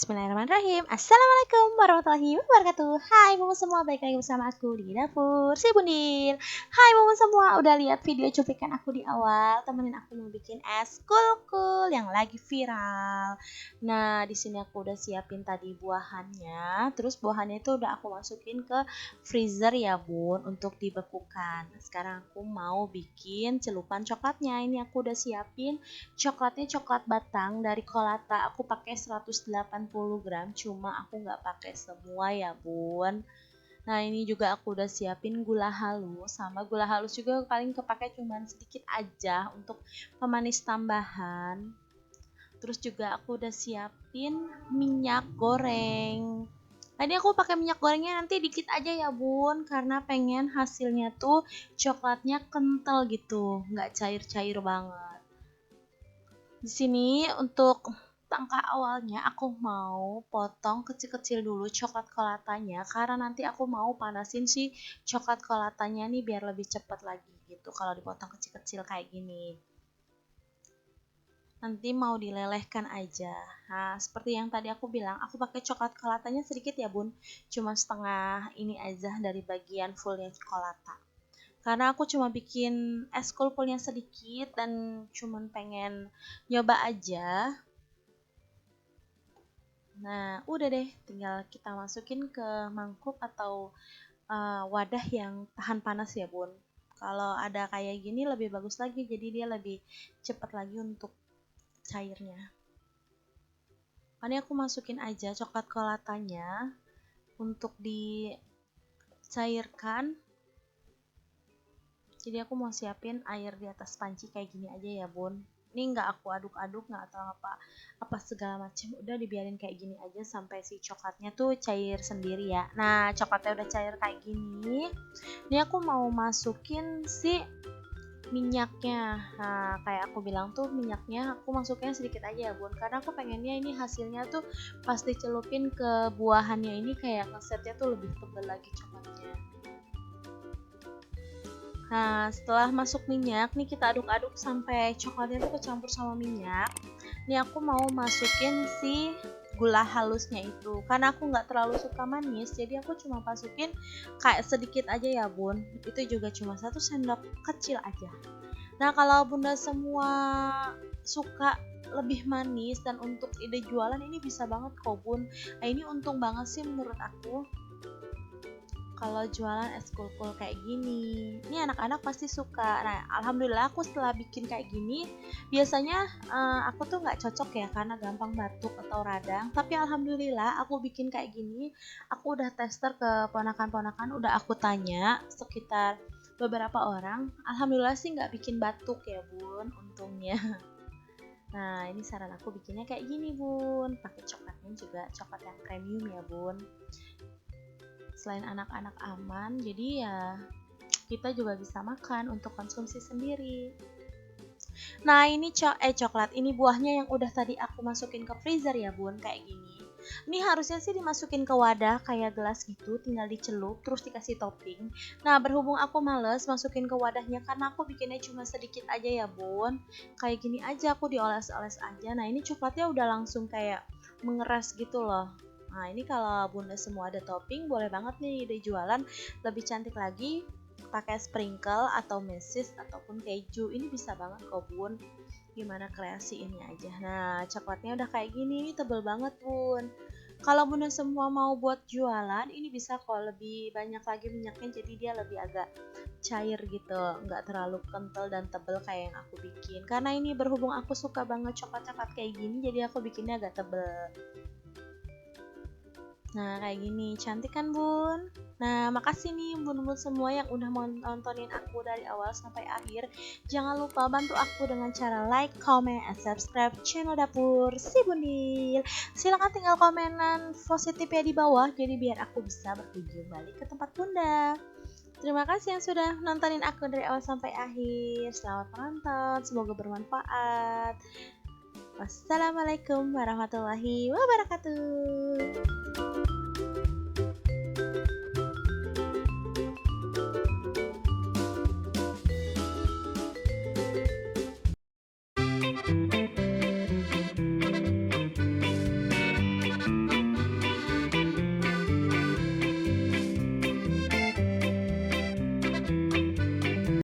Bismillahirrahmanirrahim. Assalamualaikum warahmatullahi wabarakatuh. Hai Bumbu semua, balik lagi bersama aku di dapur si Bundil. Hai Bumbu semua, udah lihat video cuplikan aku di awal? Temenin aku mau bikin es kul-kul yang lagi viral. Nah, di sini aku udah siapin tadi buahannya. Terus buahannya itu udah aku masukin ke freezer ya Bun, untuk dibekukan. Sekarang aku mau bikin celupan coklatnya. Ini aku udah siapin coklatnya, coklat batang dari Kolata. Aku pakai 180 gram, cuma aku nggak pakai semua ya Bun. Nah, ini juga aku udah siapin gula halus, sama gula halus juga paling kepake cuman sedikit aja untuk pemanis tambahan. Terus juga aku udah siapin minyak goreng. Tadi aku pakai minyak gorengnya nanti dikit aja ya Bun, karena pengen hasilnya tuh coklatnya kental gitu, nggak cair-cair banget. Di sini untuk langkah awalnya aku mau potong kecil-kecil dulu coklat kolatanya, karena nanti aku mau panasin si coklat kolatanya nih biar lebih cepat lagi gitu kalau dipotong kecil-kecil kayak gini. Nanti mau dilelehkan aja. Nah, seperti yang tadi aku bilang, aku pakai coklat kolatanya sedikit ya Bun, cuma setengah ini aja dari bagian fullnya kolata. Karena aku cuma bikin es kulkulnya sedikit dan cuman pengen nyoba aja. Nah, udah deh, tinggal kita masukin ke mangkuk atau wadah yang tahan panas ya Bun. Kalau ada kayak gini lebih bagus lagi, jadi dia lebih cepat lagi untuk cairnya. Ini aku masukin aja coklat kolatanya untuk dicairkan. Jadi aku mau siapin air di atas panci kayak gini aja ya Bun. Ini nggak aku aduk-aduk, nggak atau apa segala macam, udah dibiarin kayak gini aja sampai si coklatnya tuh cair sendiri ya. Nah, coklatnya udah cair kayak gini, ini aku mau masukin si minyaknya. Nah, kayak aku bilang tuh minyaknya aku masukin sedikit aja ya Bun, karena aku pengennya ini hasilnya tuh pas dicelupin ke buahannya ini kayak ngesetnya tuh lebih tebal lagi coklatnya. Nah, setelah masuk minyak, nih kita aduk-aduk sampai coklatnya tuh kecampur sama minyak. Nih aku mau masukin si gula halusnya itu. Karena aku nggak terlalu suka manis, jadi aku cuma masukin kayak sedikit aja ya Bun. Itu juga cuma 1 sendok kecil aja. Nah, kalau Bunda semua suka lebih manis dan untuk ide jualan ini bisa banget kok Bun. Nah, ini untung banget sih menurut aku kalau jualan es kulkul kayak gini. Ini anak-anak pasti suka. Nah, alhamdulillah aku setelah bikin kayak gini, biasanya aku tuh nggak cocok ya karena gampang batuk atau radang. Tapi alhamdulillah aku bikin kayak gini, aku udah tester ke ponakan-ponakan, udah aku tanya sekitar beberapa orang. Alhamdulillah sih nggak bikin batuk ya Bun, untungnya. Nah, ini saran aku bikinnya kayak gini Bun. Pakai coklatnya juga coklat yang premium ya Bun. Selain anak-anak aman, jadi ya kita juga bisa makan untuk konsumsi sendiri. Nah, ini coklat, ini buahnya yang udah tadi aku masukin ke freezer ya Bun, kayak gini. Ini harusnya sih dimasukin ke wadah kayak gelas gitu, tinggal dicelup terus dikasih topping. Nah, berhubung aku males masukin ke wadahnya karena aku bikinnya cuma sedikit aja ya Bun. Kayak gini aja aku dioles-oles aja. Nah, ini coklatnya udah langsung kayak mengeras gitu loh. Nah, ini kalau Bunda semua ada topping, boleh banget nih ide jualan lebih cantik lagi pakai sprinkle atau mesis ataupun keju. Ini bisa banget kok Bun. Gimana kreasi ini aja. Nah, coklatnya udah kayak gini, ini tebel banget Bun. Kalau Bunda semua mau buat jualan, ini bisa kok lebih banyak lagi minyaknya, jadi dia lebih agak cair gitu, nggak terlalu kental dan tebel kayak yang aku bikin. Karena ini berhubung aku suka banget coklat-coklat kayak gini, jadi aku bikinnya agak tebel. Nah, kayak gini, cantik kan Bun? Nah, makasih nih bun-bun semua yang udah mau nontonin aku dari awal sampai akhir. Jangan lupa bantu aku dengan cara like, comment, and subscribe channel Dapur Si Bundil. Silahkan tinggal komenan positif ya di bawah, jadi biar aku bisa berkunjung balik ke tempat Bunda. Terima kasih yang sudah nontonin aku dari awal sampai akhir. Selamat menonton, semoga bermanfaat. Wassalamualaikum warahmatullahi wabarakatuh.